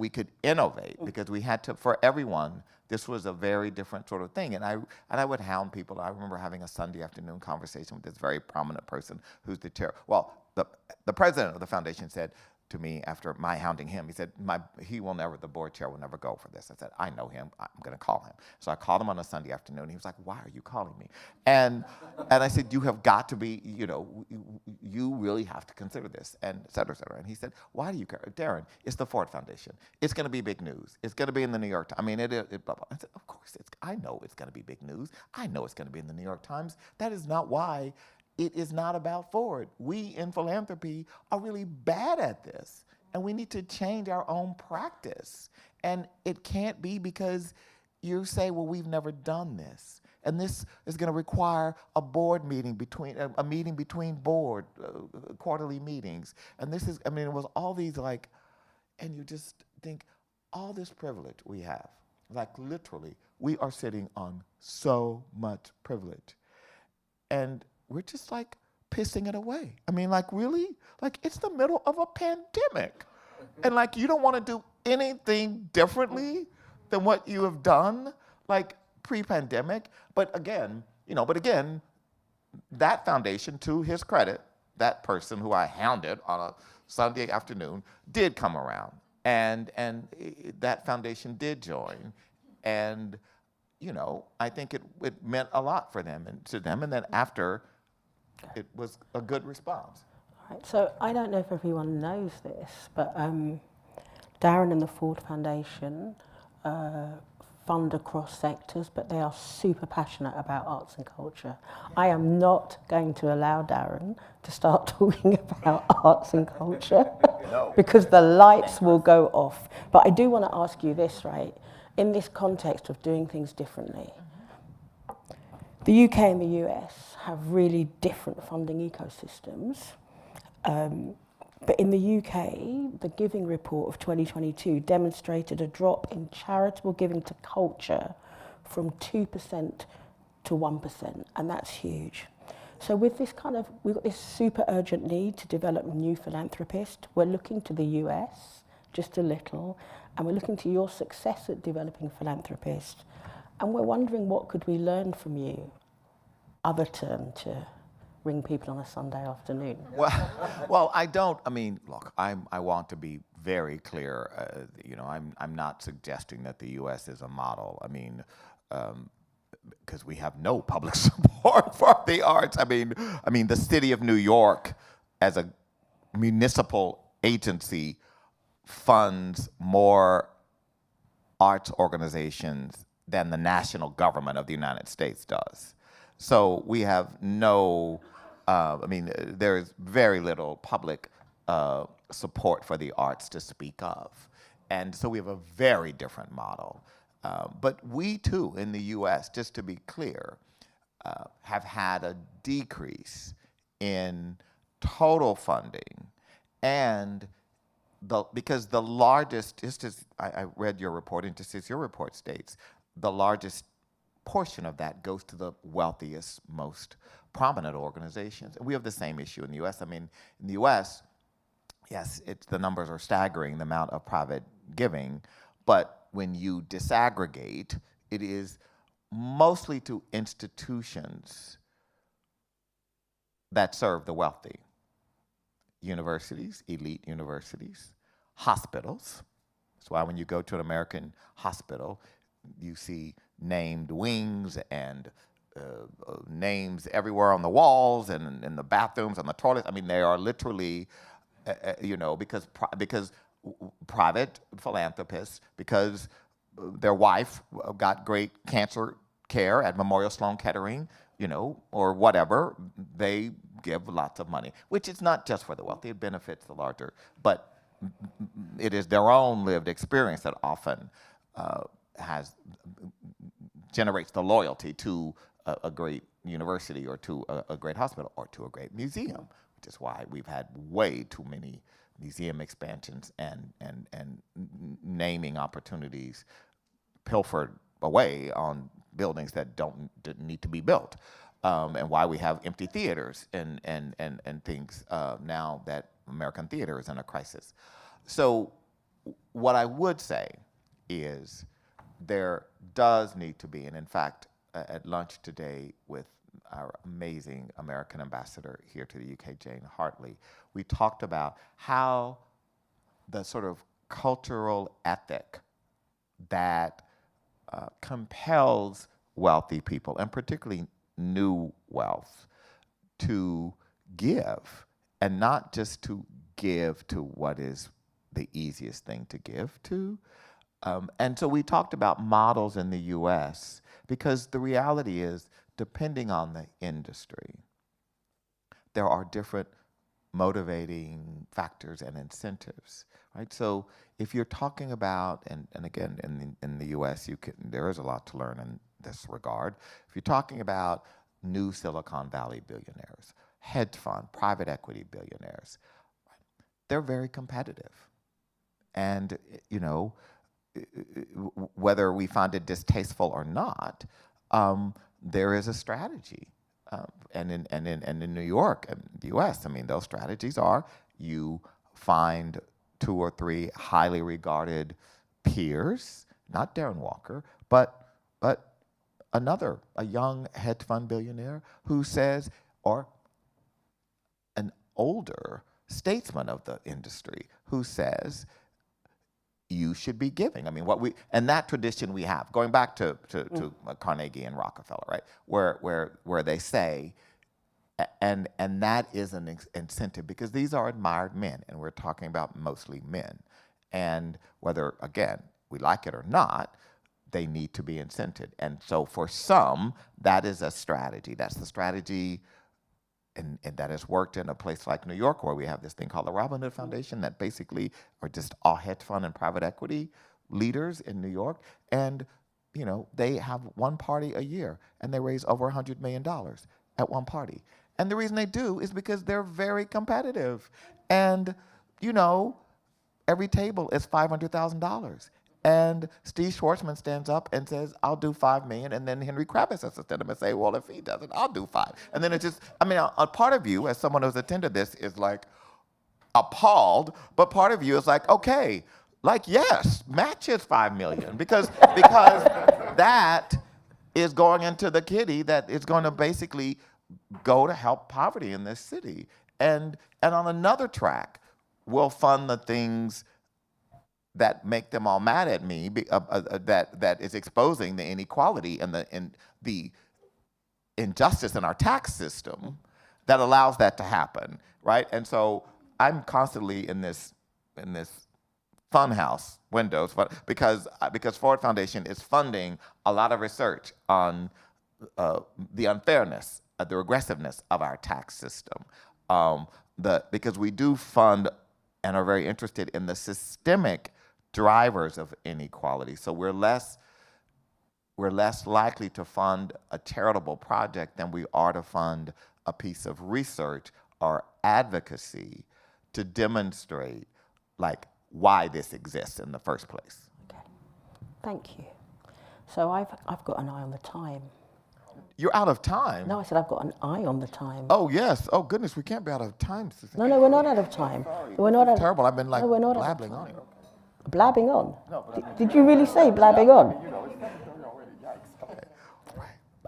could innovate, because we had to, for everyone, this was a very different sort of thing. And I would hound people. I remember having a Sunday afternoon conversation with this very prominent person who's the chair. Well, the president of the foundation said to me after my hounding him, he said, the board chair will never go for this. I said, I know him, I'm gonna call him. So I called him on a Sunday afternoon. He was like, why are you calling me? And I said, you have got to be, you really have to consider this, and et cetera, et cetera. And he said, why do you care? Darren, it's the Ford Foundation. It's gonna be big news. It's gonna be in the New York Times. I mean, blah, blah. I said, of course, I know it's gonna be big news. I know it's gonna be in the New York Times. That is not why. It is not about Ford. We in philanthropy are really bad at this, and we need to change our own practice. And it can't be because you say, well, we've never done this. And this is going to require a board meeting a meeting between board, quarterly meetings. And this is, it was all these and you just think, all this privilege we have, literally, we are sitting on so much privilege. And we're just pissing it away. Really? It's the middle of a pandemic. And you don't want to do anything differently than what you have done, pre-pandemic. But again, that foundation, to his credit, that person who I hounded on a Sunday afternoon did come around. And that foundation did join. And, I think it meant a lot for them and to them. And then after, it was a good response. Right, so I don't know if everyone knows this, but Darren and the Ford Foundation fund across sectors, but they are super passionate about arts and culture. I am not going to allow Darren to start talking about arts and culture because the lights will go off. But I do want to ask you this, right? In this context of doing things differently, the UK and the US have really different funding ecosystems. But in the UK, the Giving Report of 2022 demonstrated a drop in charitable giving to culture from 2% to 1%, and that's huge. So with this we've got this super urgent need to develop new philanthropists. We're looking to the US just a little, and we're looking to your success at developing philanthropists. And we're wondering, what could we learn from you other than to ring people on a Sunday afternoon? Well, I don't. Look, I want to be very clear. I'm not suggesting that the U.S. is a model. Because we have no public support for the arts. The city of New York, as a municipal agency, funds more arts organizations than the national government of the United States does. So we have no, there's very little public support for the arts to speak of. And so we have a very different model. But we too, in the US, just to be clear, have had a decrease in total funding. And because the largest, I read your report, and just as your report states, the largest portion of that goes to the wealthiest, most prominent organizations. And we have the same issue in the US. In the US, yes, the numbers are staggering, the amount of private giving, but when you disaggregate, it is mostly to institutions that serve the wealthy. Universities, elite universities, hospitals. That's why when you go to an American hospital, you see named wings and names everywhere on the walls and in the bathrooms, on the toilets. They are literally, because private philanthropists, because their wife got great cancer care at Memorial Sloan Kettering, you know, or whatever, they give lots of money, which is not just for the wealthy, it benefits the larger, but it is their own lived experience that often generates the loyalty to a great university or to a great hospital or to a great museum, which is why we've had way too many museum expansions and naming opportunities pilfered away on buildings that didn't need to be built, and why we have empty theaters and things now that American theater is in a crisis. So what I would say is there does need to be, and in fact, at lunch today with our amazing American ambassador here to the UK, Jane Hartley, we talked about how the sort of cultural ethic that compels wealthy people, and particularly new wealth, to give, and not just to give to what is the easiest thing to give to. And so we talked about models in the US, because the reality is, depending on the industry, there are different motivating factors and incentives, right? So if you're talking about, and again, in the US, there is a lot to learn in this regard. If you're talking about new Silicon Valley billionaires, hedge fund, private equity billionaires, they're very competitive. And, you know, whether we find it distasteful or not, there is a strategy. And in New York and the US, I mean, those strategies are you find 2 or 3 highly regarded peers, not Darren Walker, but a young hedge fund billionaire who says, or an older statesman of the industry who says, you should be giving. I mean, and that tradition we have, going back to Carnegie and Rockefeller, right? Where they say, and that is an incentive, because these are admired men, and we're talking about mostly men. And whether, again, we like it or not, they need to be incented. And so for some, that is a strategy. That's the strategy, and that has worked in a place like New York, where we have this thing called the Robin Hood Foundation that basically are just all hedge fund and private equity leaders in New York. And, you know, they have one party a year, and they raise over $100 million at one party. And the reason they do is because they're very competitive. And, you know, every table is $500,000. And Steve Schwarzman stands up and says, I'll do $5 million. And then Henry Kravis has to stand up and say, well, if he doesn't, I'll do 5. And then it's just, I mean, a part of you, as someone who's attended this, is like appalled. But part of you is like, okay, like, yes, match his $5 million. Because that is going into the kitty that is going to basically go to help poverty in this city. And on another track, we'll fund the things that make them all mad at me, that is exposing the inequality and the injustice in our tax system that allows that to happen, right? And so I'm constantly in this funhouse windows, because Ford Foundation is funding a lot of research on the unfairness, the regressiveness of our tax system, because we do fund and are very interested in the systemic drivers of inequality. So we're less likely to fund a charitable project than we are to fund a piece of research or advocacy to demonstrate, like, why this exists in the first place. Okay, thank you. So I've got an eye on the time. You're out of time? No, I said I've got an eye on the time. Oh, yes. Oh, goodness, we can't be out of time. No, we're not out of time. We're not out of, terrible. I've been like blabbing on. Blabbing on? No, did you really say blabbing on?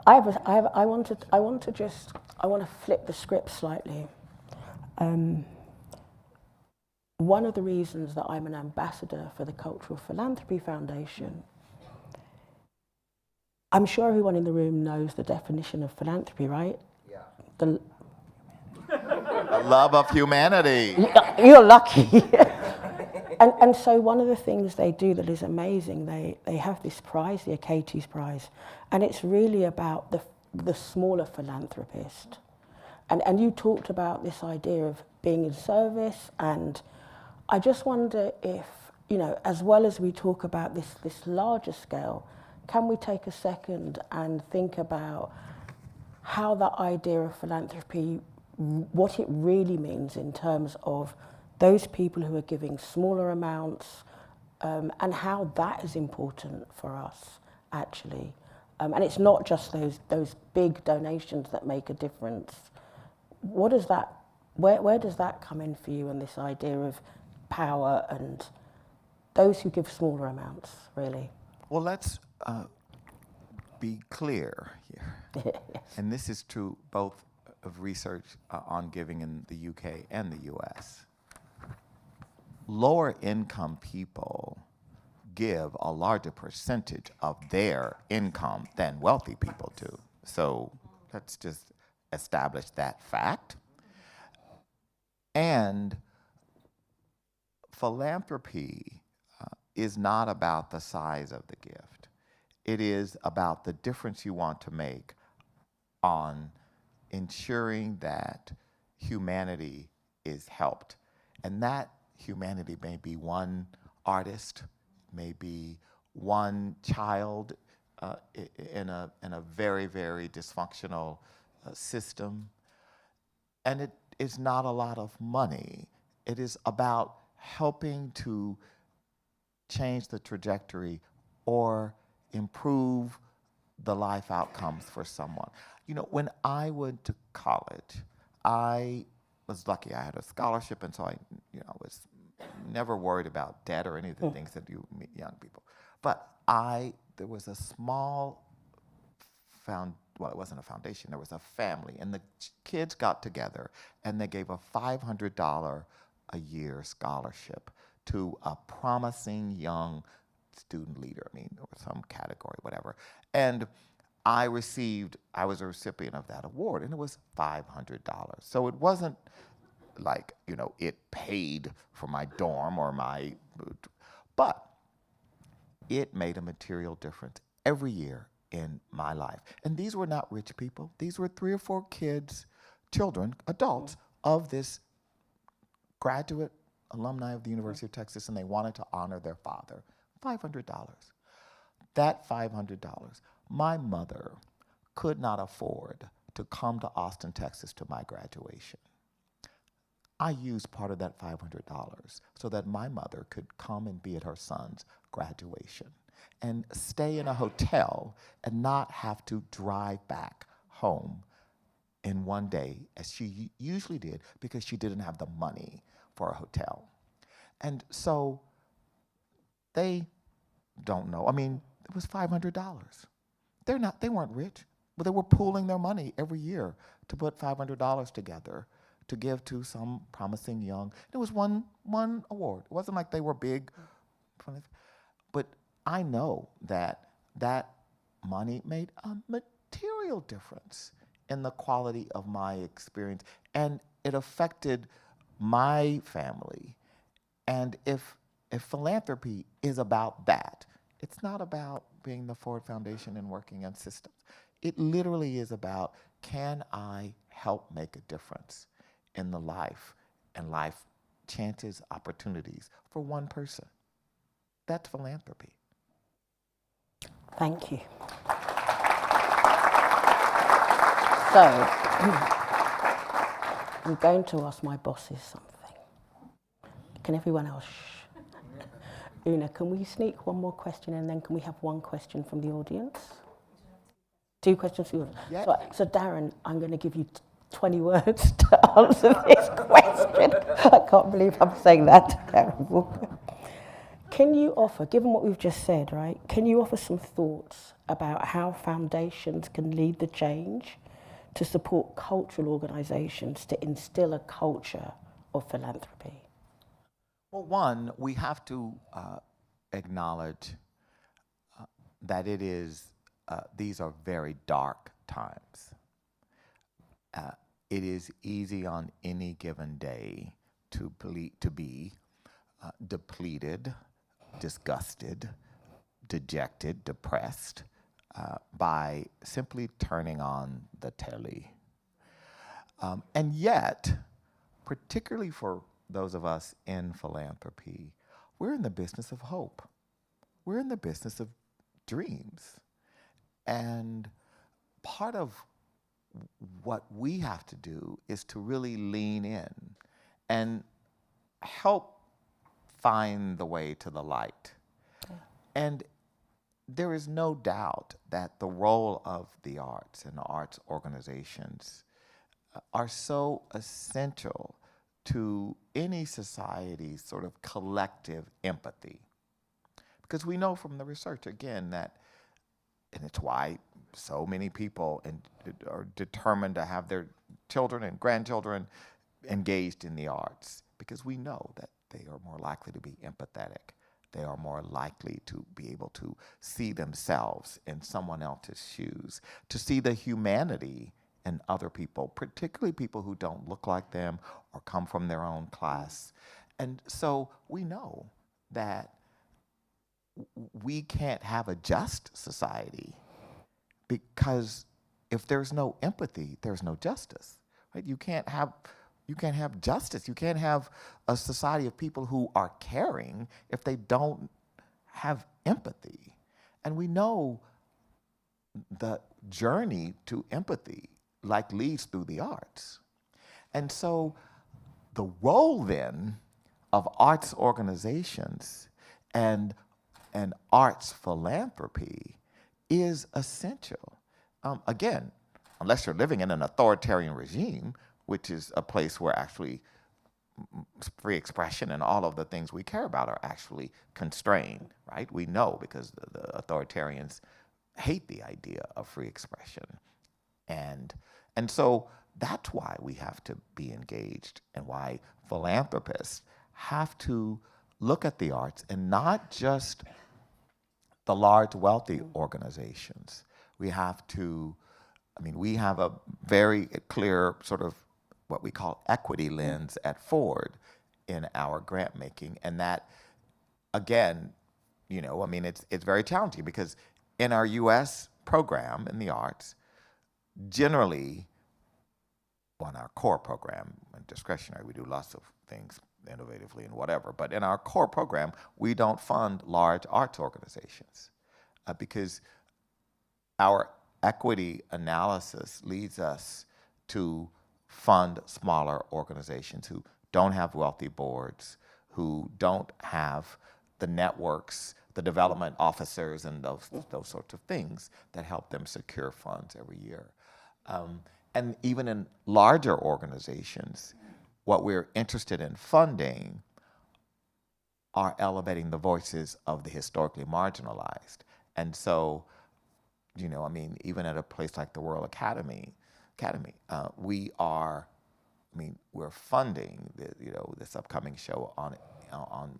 I want to flip the script slightly. One of the reasons that I'm an ambassador for the Cultural Philanthropy Foundation, I'm sure everyone in the room knows the definition of philanthropy, right? Yeah. The love of humanity. You're lucky. And so one of the things they do that is amazing, they have this prize, the Akates Prize, and it's really about the smaller philanthropist. And you talked about this idea of being in service, and I just wonder if, you know, as well as we talk about this larger scale, can we take a second and think about how that idea of philanthropy, what it really means in terms of those people who are giving smaller amounts, and how that is important for us, actually. And it's not just those big donations that make a difference. What does that, where does that come in for you, and this idea of power and those who give smaller amounts, really? Well, let's be clear here. Yes. And this is true both of research on giving in the UK and the US. Lower income people give a larger percentage of their income than wealthy people do. So let's just establish that fact. And philanthropy is not about the size of the gift. It is about the difference you want to make on ensuring that humanity is helped. And that humanity may be one artist, may be one child in a very, very dysfunctional system. And it is not a lot of money. It is about helping to change the trajectory or improve the life outcomes for someone. You know, when I went to college, I was lucky. I had a scholarship, and so I, was never worried about debt or any of the things that you meet young people. But there was a small well, it wasn't a foundation, there was a family, and the kids got together and they gave a $500 a year scholarship to a promising young student leader, or some category, whatever. And I was a recipient of that award, and it was $500. So it wasn't like, it paid for my dorm or but it made a material difference every year in my life. And these were not rich people. These were 3 or 4 children, adults of this graduate alumni of the University of Texas, and they wanted to honor their father. $500. That $500, my mother could not afford to come to Austin, Texas to my graduation. I used part of that $500 so that my mother could come and be at her son's graduation and stay in a hotel and not have to drive back home in one day, as she usually did, because she didn't have the money for a hotel. And so they don't know. It was $500. They weren't rich, but they were pooling their money every year to put $500 together to give to some promising young. It was one award. It wasn't like they were big, but I know that money made a material difference in the quality of my experience, and it affected my family. And if philanthropy is about that, it's not about being the Ford Foundation and working on systems. It literally is about, can I help make a difference in the life chances, opportunities for one person? That's philanthropy. Thank you. So, I'm going to ask my bosses something. Can everyone else shh? Una, can we sneak one more question, and then can we have one question from the audience? 2 questions from the audience. Yeah. So Darren, I'm going to give you 20 words to answer this question. I can't believe I'm saying that. Terrible. Can you offer, given what we've just said, right, can you offer some thoughts about how foundations can lead the change to support cultural organizations to instill a culture of philanthropy? Well, one, we have to acknowledge that these are very dark times. It is easy on any given day to be depleted, disgusted, dejected, depressed by simply turning on the telly. And yet, particularly for those of us in philanthropy, we're in the business of hope. We're in the business of dreams. And part of what we have to do is to really lean in and help find the way to the light. Yeah. And there is no doubt that the role of the arts and the arts organizations are so essential to any society's sort of collective empathy. Because we know from the research, again, that, and it's why so many people are determined to have their children and grandchildren engaged in the arts, because we know that they are more likely to be empathetic. They are more likely to be able to see themselves in someone else's shoes, to see the humanity in other people, particularly people who don't look like them or come from their own class. And so we know that we can't have a just society, because if there's no empathy, there's no justice, right? You can't have justice. You can't have a society of people who are caring if they don't have empathy. And we know the journey to empathy leads through the arts. And so the role then of arts organizations and arts philanthropy is essential. Again, unless you're living in an authoritarian regime, which is a place where actually free expression and all of the things we care about are actually constrained, right? We know, because the authoritarians hate the idea of free expression. And so that's why we have to be engaged, and why philanthropists have to look at the arts, and not just the large wealthy organizations. We have a very clear sort of what we call equity lens at Ford in our grant making. And that, again, it's very challenging, because in our US program in the arts, generally, on our core program, and discretionary, we do lots of things innovatively and whatever, but in our core program, we don't fund large arts organizations, because our equity analysis leads us to fund smaller organizations who don't have wealthy boards, who don't have the networks, the development officers, and those sorts of things that help them secure funds every year. And even in larger organizations, what we're interested in funding are elevating the voices of the historically marginalized. And so, even at a place like the World Academy, we're funding this upcoming show on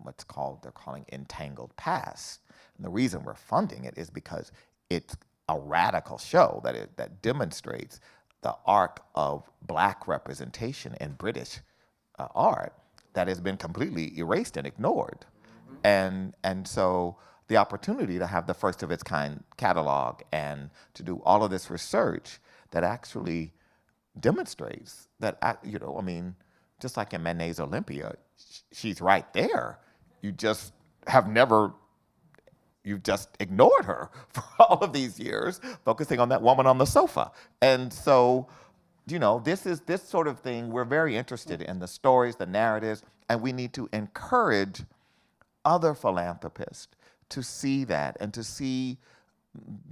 what's they're calling Entangled Past. And the reason we're funding it is because it's a radical show that demonstrates the arc of Black representation in British art that has been completely erased and ignored. And so the opportunity to have the first of its kind catalog and to do all of this research that actually demonstrates that, just like in Manet's Olympia, she's right there. You just you've just ignored her for all of these years, focusing on that woman on the sofa. And so, this sort of thing, we're very interested in the stories, the narratives, and we need to encourage other philanthropists to see that, and to see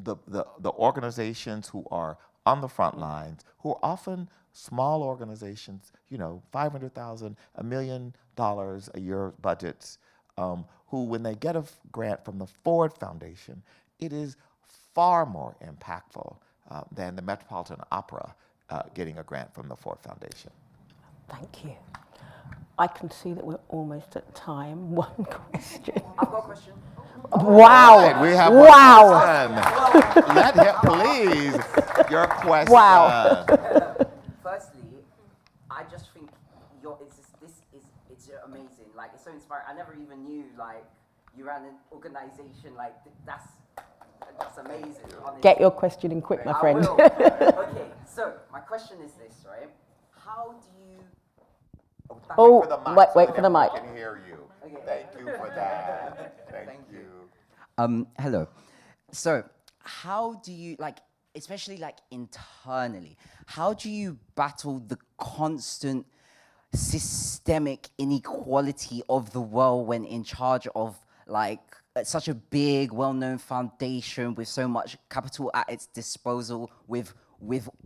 the organizations who are on the front lines, who are often small organizations, $500,000, $1 million a year budgets, who, when they get a grant from the Ford Foundation, it is far more impactful than the Metropolitan Opera getting a grant from the Ford Foundation. Thank you. I can see that we're almost at time. One question. I've got a question. Wow. Right, we have wow. one question. Let him, please, your question. Wow. Firstly, I just think it's amazing. Like, it's so inspiring. I never even knew like you ran an organization like that's amazing. Honestly. Get your question in quick, my friend. I will. Okay, so my question is this, right? How do you? Wait for the mic. I can hear you. Okay. Thank you for that. Thank you. Hello. So, how do you, like, especially like internally, how do you battle the constant systemic inequality of the world when in charge of like such a big, well-known foundation with so much capital at its disposal, with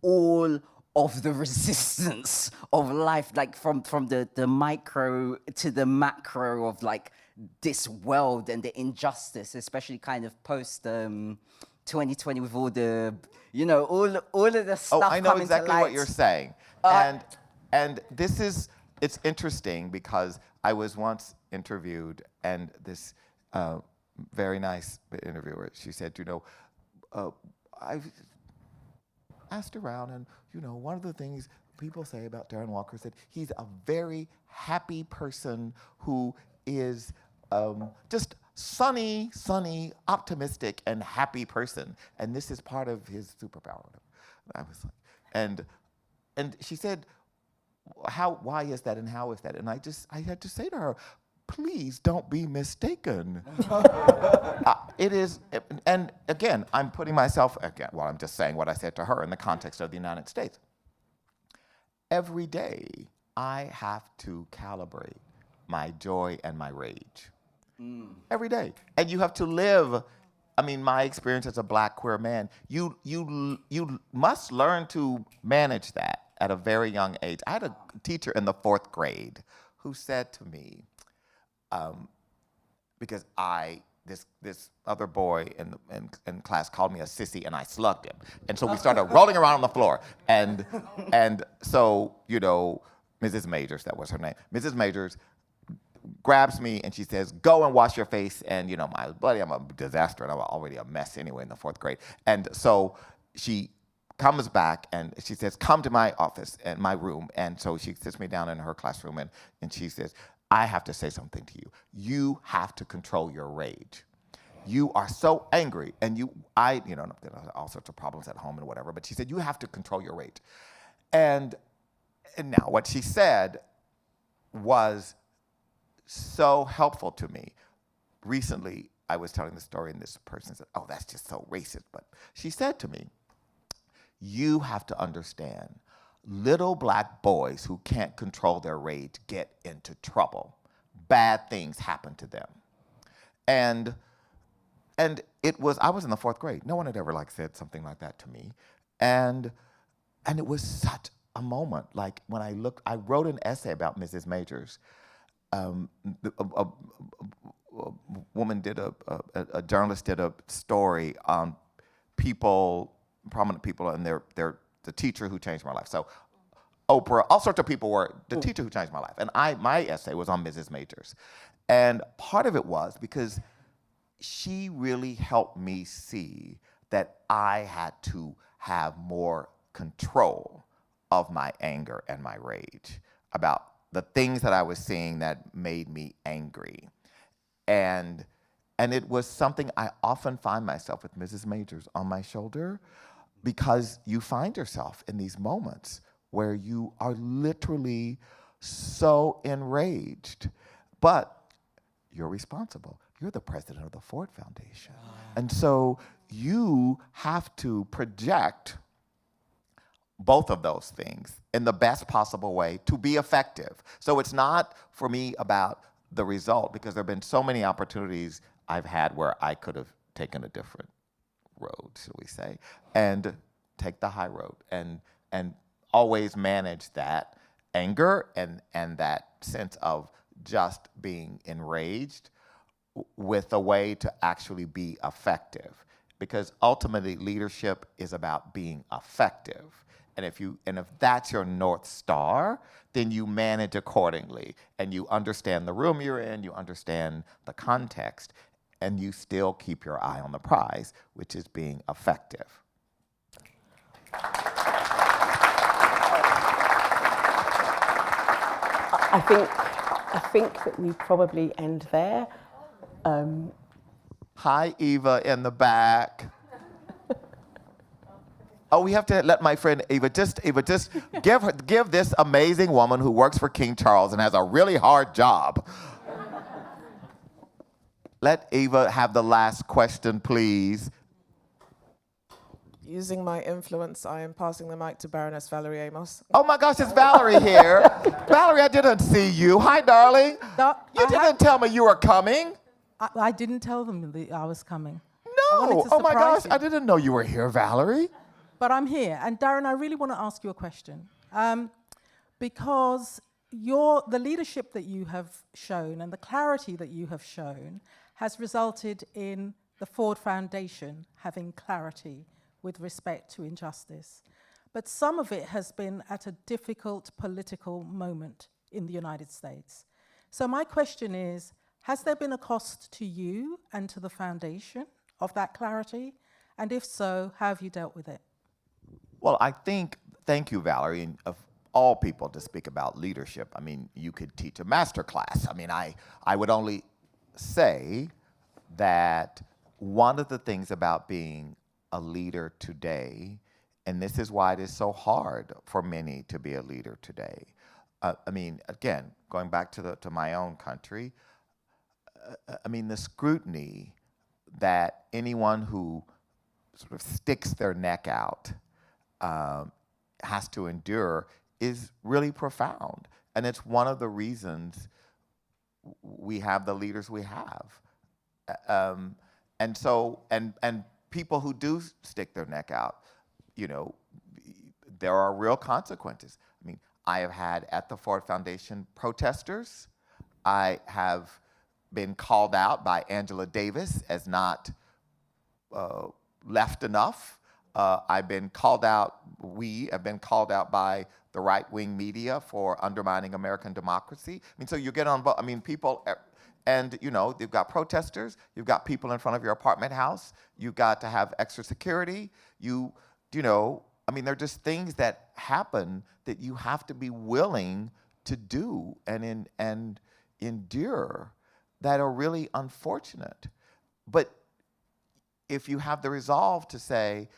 all of the resistance of life, like from the micro to the macro of like this world and the injustice, especially kind of post 2020 with all the, you know, all of the stuff I know coming exactly to light. what you're saying. And this is, it's interesting because I was once interviewed, and this very nice interviewer, she said, you know, I've asked around, and you know, one of the things people say about Darren Walker is that he's a very happy person who is just sunny, optimistic, and happy person, and this is part of his superpower. I was like, and she said, why is that, and how is that? And I had to say to her, please don't be mistaken. It is, and again, I'm putting myself, I'm just saying what I said to her in the context of the United States. Every day, I have to calibrate my joy and my rage. Every day. And you have to live, I mean, my experience as a Black queer man, you must learn to manage that at a very young age. I had a teacher in the 4th grade who said to me, because this other boy in class called me a sissy, and I slugged him. And so we started rolling around on the floor. And so, you know, Mrs. Majors, that was her name, Mrs. Majors grabs me and she says, go and wash your face. And, you know, my buddy, I'm a disaster, and I'm already a mess anyway in the 4th grade. And so she comes back and she says, come to my office and my room. And so she sits me down in her classroom and she says, I have to say something to you. You have to control your rage. You are so angry, and you know, all sorts of problems at home and whatever, but she said, you have to control your rage. And now what she said was so helpful to me. Recently, I was telling the story, and this person said, oh, that's just so racist. But she said to me, you have to understand, little Black boys who can't control their rage get into trouble. Bad things happen to them. And it was, I was in the 4th grade. No one had ever said something like that to me. And it was such a moment. Like when I wrote an essay about Mrs. Majors. A woman did a journalist did a story on prominent people, and they're the teacher who changed my life. So Oprah, all sorts of people were the teacher who changed my life. And my essay was on Mrs. Majors. And part of it was because she really helped me see that I had to have more control of my anger and my rage about the things that I was seeing that made me angry. And it was something I often find myself with Mrs. Majors on my shoulder, because you find yourself in these moments where you are literally so enraged, but you're responsible. You're the president of the Ford Foundation. And so you have to project both of those things in the best possible way to be effective. So it's not, for me, about the result, because there have been so many opportunities I've had where I could have taken a different road, shall we say, and take the high road and always manage that anger and that sense of just being enraged with a way to actually be effective. Because ultimately leadership is about being effective. And if that's your North Star, then you manage accordingly, and you understand the room you're in, you understand the context, and you still keep your eye on the prize, which is being effective. I think I think that we probably end there. Hi, Eva in the back. Oh, we have to let my friend Eva just give this amazing woman who works for King Charles and has a really hard job. Let Eva have the last question, please. Using my influence, I am passing the mic to Baroness Valerie Amos. Oh my gosh, it's Valerie here. Valerie, I didn't see you. Hi, darling. No, You didn't tell me you were coming. I didn't tell them that I was coming. No. to Oh my surprise gosh, you. I didn't know you were here, Valerie. But I'm here. And Darren, I really want to ask you a question. Because the leadership that you have shown and the clarity that you have shown has resulted in the Ford Foundation having clarity with respect to injustice. But some of it has been at a difficult political moment in the United States. So my question is, has there been a cost to you and to the foundation of that clarity? And if so, how have you dealt with it? Well, thank you, Valerie, and of all people to speak about leadership. I mean, you could teach a master class. I mean, I would only say that one of the things about being a leader today, and this is why it is so hard for many to be a leader today. I mean, again, going back to my own country, I mean, the scrutiny that anyone who sort of sticks their neck out has to endure is really profound. And it's one of the reasons we have the leaders we have. And people who do stick their neck out, you know, there are real consequences. I mean, I have had at the Ford Foundation protesters. I have been called out by Angela Davis as not left enough. I've been called out, we have been called out by the right-wing media for undermining American democracy. I mean, so you get on, I mean, people, and you know, you've got protesters, you've got people in front of your apartment house, you've got to have extra security, you know, I mean, they're just things that happen that you have to be willing to do and endure that are really unfortunate. But if you have the resolve to say,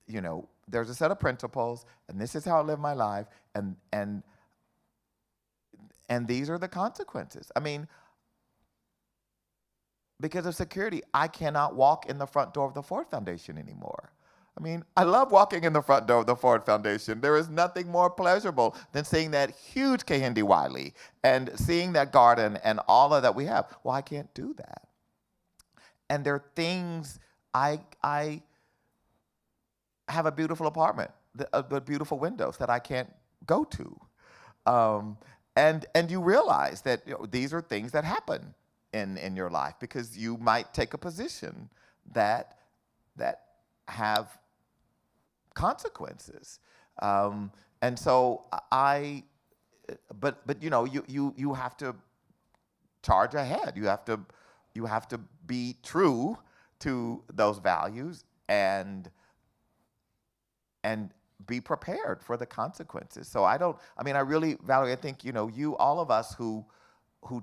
you know, there's a set of principles, and this is how I live my life, and these are the consequences. I mean, because of security, I cannot walk in the front door of the Ford Foundation anymore. I mean, I love walking in the front door of the Ford Foundation. There is nothing more pleasurable than seeing that huge Kehinde Wiley and seeing that garden and all of that we have. Well, I can't do that. And there are things, I have a beautiful apartment, with beautiful windows that I can't go to. And you realize that, you know, these are things that happen in your life because you might take a position that have consequences. And so but you know, you have to charge ahead. You have to be true to those values and be prepared for the consequences. So I really, Valerie, I think, you know, all of us who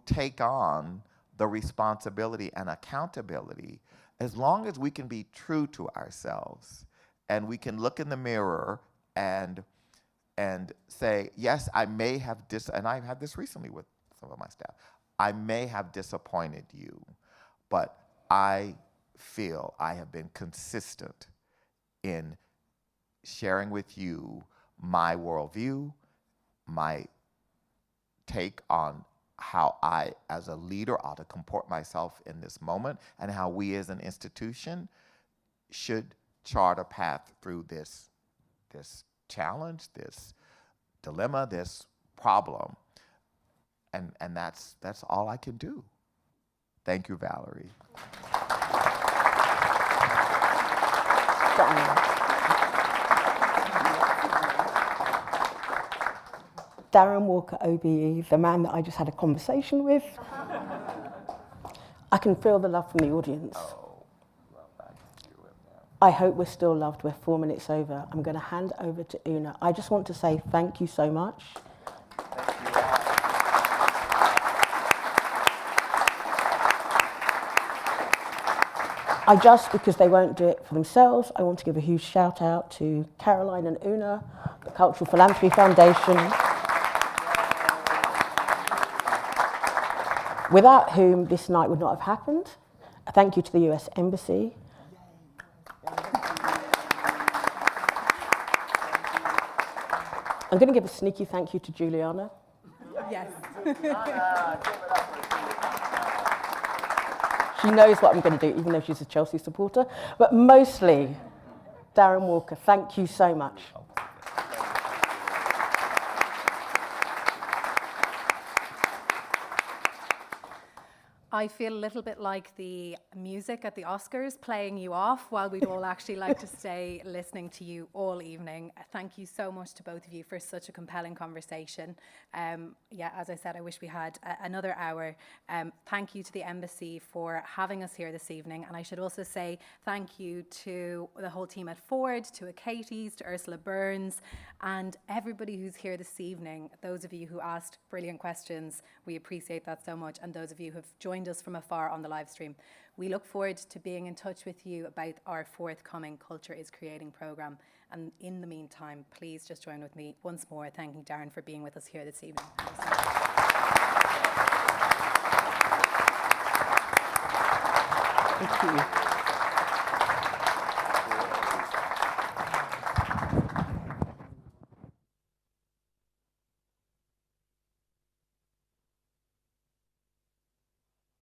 take on the responsibility and accountability, as long as we can be true to ourselves and we can look in the mirror and say, yes, I may have and I've had this recently with some of my staff, I may have disappointed you, but I feel I have been consistent in sharing with you my worldview, my take on how I, as a leader, ought to comport myself in this moment, and how we as an institution should chart a path through this challenge, this dilemma, this problem. And that's all I can do. Thank you, Valerie. Darren Walker OBE, the man that I just had a conversation with. I can feel the love from the audience. I hope we're still loved. We're 4 minutes over. I'm going to hand over to Una. I just want to say thank you so much. Thank you. because they won't do it for themselves, I want to give a huge shout out to Caroline and Una, the Cultural Philanthropy Foundation, without whom this night would not have happened. A thank you to the US Embassy. I'm going to give a sneaky thank you to Juliana. Yes. She knows what I'm going to do, even though she's a Chelsea supporter. But mostly, Darren Walker, thank you so much. I feel a little bit like the music at the Oscars playing you off while we'd all actually like to stay listening to you all evening. Thank you so much to both of you for such a compelling conversation. Yeah, as I said, I wish we had another hour. Thank you to the Embassy for having us here this evening. And I should also say thank you to the whole team at Ford, to Katie's, to Ursula Burns, and everybody who's here this evening. Those of you who asked brilliant questions, we appreciate that so much. And those of you who have joined us from afar on the live stream. We look forward to being in touch with you about our forthcoming Culture is Creating programme. And in the meantime, please just join with me once more thanking Darren for being with us here this evening. Thank you.